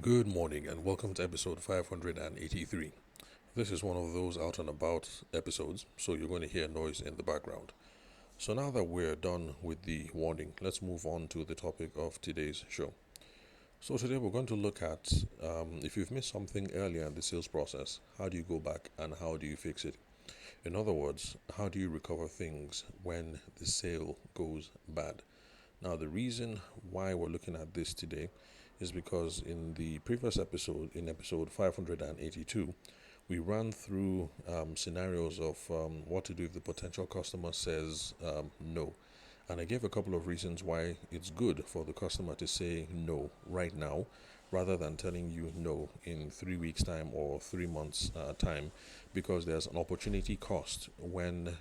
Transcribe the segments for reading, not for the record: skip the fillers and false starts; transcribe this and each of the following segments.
Good morning and welcome to episode 583. This is one of those out and about episodes, so you're going to hear noise in the background. So now that we're done with the warning, let's move on to the topic of today's show. So today we're going to look at if you've missed something earlier in the sales process, how do you go back and how do you fix it? In other words, how do you recover things when the sale goes bad? Now, the reason why we're looking at this today is because in the previous episode, in episode 582, we ran through scenarios of what to do if the potential customer says no. And I gave a couple of reasons why it's good for the customer to say no right now rather than telling you no in 3 weeks' time or 3 months' time, because there's an opportunity cost when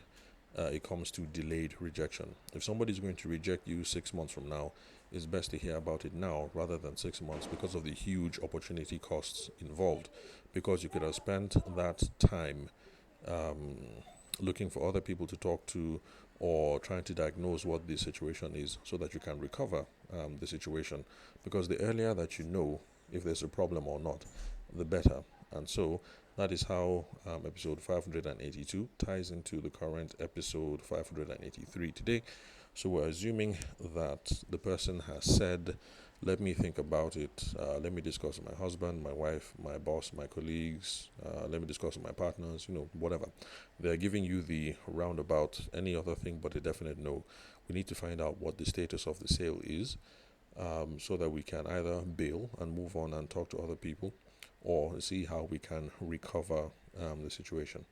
it comes to delayed rejection. If somebody's going to reject you 6 months from now, it's best to hear about it now rather than 6 months because of the huge opportunity costs involved. Because you could have spent that time um, looking for other people to talk to or trying to diagnose what the situation is so that you can recover the situation. Because the earlier that you know if there's a problem or not, the better. And so that is how episode 582 ties into the current episode 583 today. So we're assuming that the person has said, let me think about it. Let me discuss with my husband, my wife, my boss, my colleagues. Let me discuss with my partners, whatever. They're giving you the roundabout, any other thing but a definite no. We need to find out what the status of the sale is so that we can either bail and move on and talk to other people or see how we can recover the situation.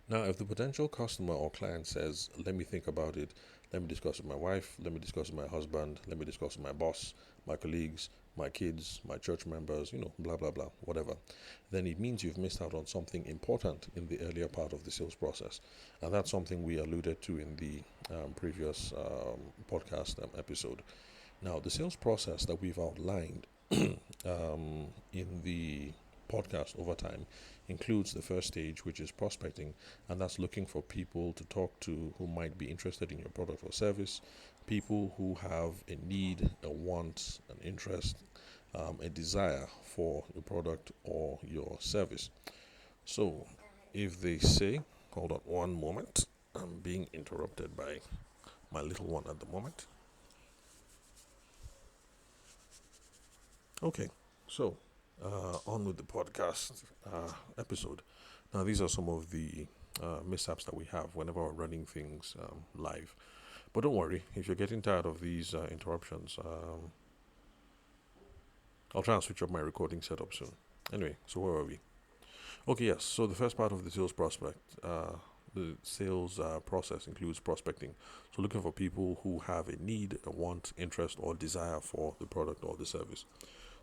Now, if the potential customer or client says, let me think about it, let me discuss with my wife, let me discuss with my husband, let me discuss with my boss, my colleagues, my kids, my church members, blah, blah, blah, whatever, then it means you've missed out on something important in the earlier part of the sales process. And that's something we alluded to in the previous podcast episode. Now, the sales process that we've outlined in the podcast over time includes the first stage, which is prospecting, and that's looking for people to talk to who might be interested in your product or service, people who have a need, a want, an interest, a desire for your product or your service. So, if they say, hold on one moment, I'm being interrupted by my little one at the moment. Okay, so on with the podcast episode. Now, these are some of the mishaps that we have whenever we're running things live. But don't worry, if you're getting tired of these interruptions, I'll try and switch up my recording setup soon. Anyway, so where are we? Okay, yes. So the first part of the sales prospect, the sales process includes prospecting. So looking for people who have a need, a want, interest, or desire for the product or the service.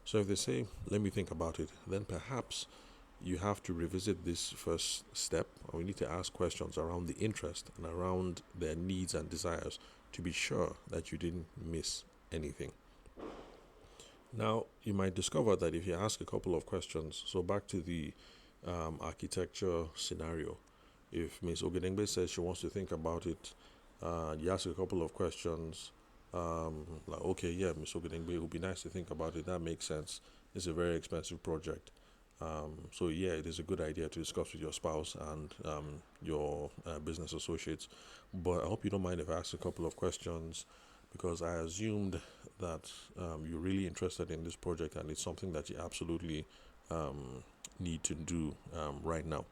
So if they say, let me think about it, then perhaps you have to revisit this first step. We need to ask questions around the interest and around their needs and desires to be sure that you didn't miss anything. Now, you might discover that if you ask a couple of questions, so back to the architecture scenario, if Ms. Ogedengbe says she wants to think about it, you ask a couple of questions, like, okay, yeah, Ms. Ogedengbe, it would be nice to think about it. That makes sense. It's a very expensive project. So, yeah, it is a good idea to discuss with your spouse and your business associates. But I hope you don't mind if I ask a couple of questions because I assumed that you're really interested in this project and it's something that you absolutely need to do right now.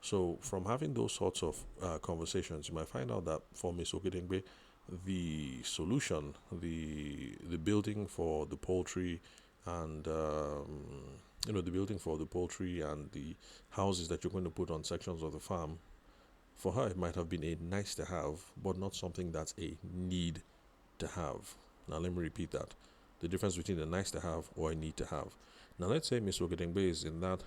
So, from having those sorts of conversations, you might find out that for Ms. Ogedengbe, the solution, the building for the poultry, and the building for the poultry and the houses that you're going to put on sections of the farm, for her it might have been a nice to have, but not something that's a need to have. Now, let me repeat that. The difference between a nice to have or a need to have. Now, let's say Miss Ogedengbe is in that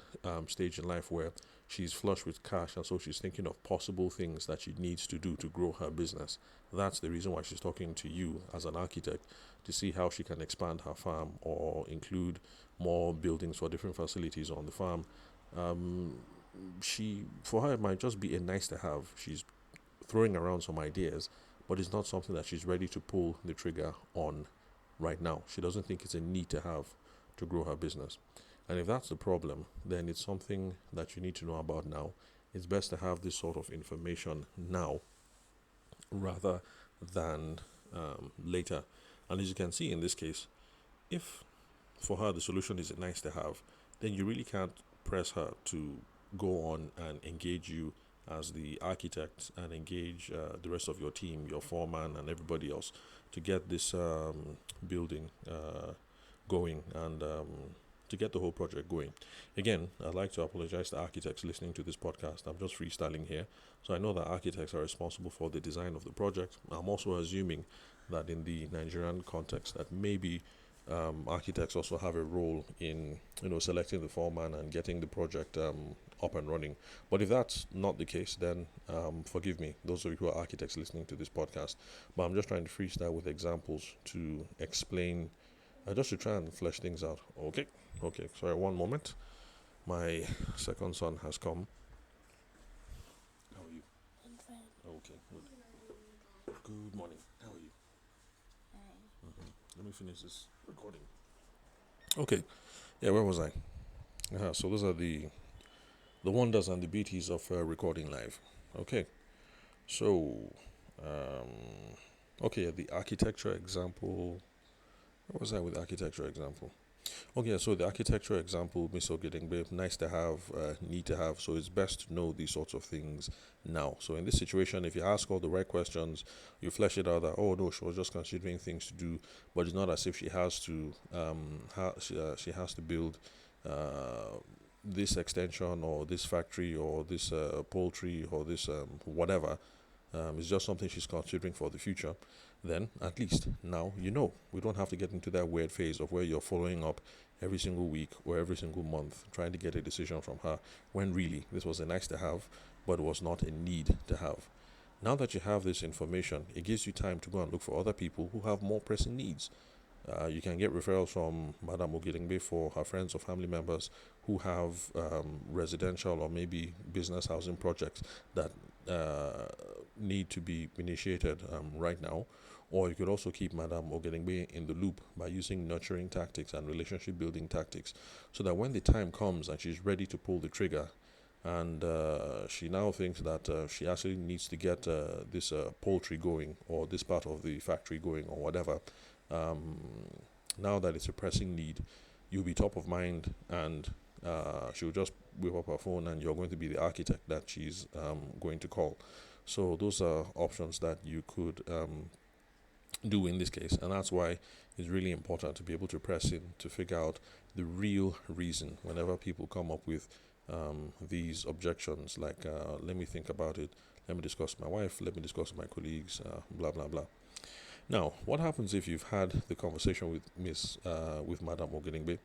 stage in life where she's flush with cash and so she's thinking of possible things that she needs to do to grow her business. That's the reason why she's talking to you as an architect to see how she can expand her farm or include more buildings for different facilities on the farm. Um, for her, it might just be a nice to have. She's throwing around some ideas, but it's not something that she's ready to pull the trigger on right now. She doesn't think it's a need to have to grow her business. And if that's the problem, then it's something that you need to know about now. It's best to have this sort of information now rather than later. And as you can see in this case, if for her the solution is a nice to have, then you really can't press her to go on and engage you as the architect and engage the rest of your team, your foreman, and everybody else to get this building going and to get the whole project going. Again, I'd like to apologize to architects listening to this podcast. I'm just freestyling here. So I know that architects are responsible for the design of the project. I'm also assuming that in the Nigerian context that maybe architects also have a role in selecting the foreman and getting the project up and running. But if that's not the case, then forgive me, those of you who are architects listening to this podcast. But I'm just trying to freestyle with examples to explain, just to try and flesh things out. Okay. Sorry, one moment. My second son has come. How are you? I'm fine. Okay, good. Good morning. How are you? Let me finish this recording. Okay. Yeah, where was I? So those are the wonders and the beauties of recording live. Okay. So, the architecture example. What was I with architecture example? Okay, so the architecture example, Miss Ogedengbe, nice to have, need to have. So it's best to know these sorts of things now. So in this situation, if you ask all the right questions, you flesh it out that, oh no, she was just considering things to do, but it's not as if she has to, she has to build this extension or this factory or this poultry or this whatever. It's just something she's considering for the future. Then at least now we don't have to get into that weird phase of where you're following up every single week or every single month trying to get a decision from her when really this was a nice to have but was not a need to have. Now that you have this information, it gives you time to go and look for other people who have more pressing needs. You can get referrals from Madame Ogedengbe for her friends or family members who have residential or maybe business housing projects that need to be initiated right now. Or you could also keep Madame Ogedengbe in the loop by using nurturing tactics and relationship building tactics so that when the time comes and she's ready to pull the trigger and she now thinks that she actually needs to get this poultry going or this part of the factory going or whatever, now that it's a pressing need, you'll be top of mind and she'll just whip up her phone and you're going to be the architect that she's going to call. So those are options that you could do in this case, and that's why it's really important to be able to press in to figure out the real reason whenever people come up with these objections like let me think about it, let me discuss with my wife, let me discuss with my colleagues, blah blah blah. Now, what happens if you've had the conversation with Madame Ogedengbe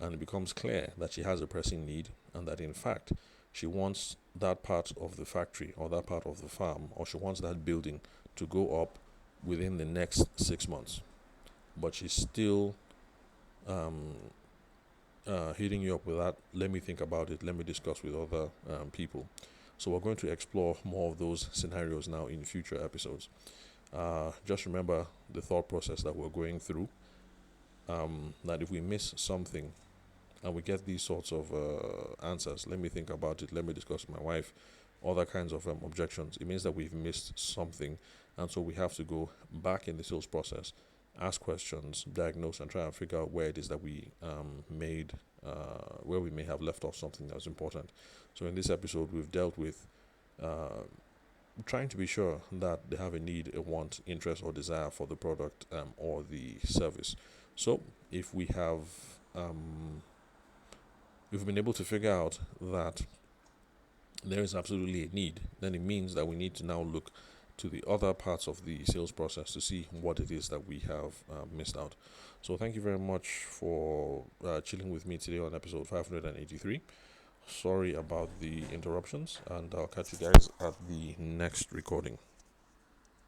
and it becomes clear that she has a pressing need and that in fact she wants that part of the factory or that part of the farm or she wants that building to go up within the next 6 months, but she's still hitting you up with that, let me think about it, let me discuss with other people. So we're going to explore more of those scenarios now in future episodes. Just remember the thought process that we're going through, that if we miss something and we get these sorts of answers, let me think about it, let me discuss with my wife, other kinds of objections, it means that we've missed something, and so we have to go back in the sales process, ask questions, diagnose, and try and figure out where it is that we where we may have left off something that was important. So in this episode, we've dealt with trying to be sure that they have a need, a want, interest, or desire for the product or the service. So if we have we've been able to figure out that there is absolutely a need, then it means that we need to now look to the other parts of the sales process to see what it is that we have missed out. So thank you very much for chilling with me today on episode 583. Sorry about the interruptions, and I'll catch you guys at the next recording.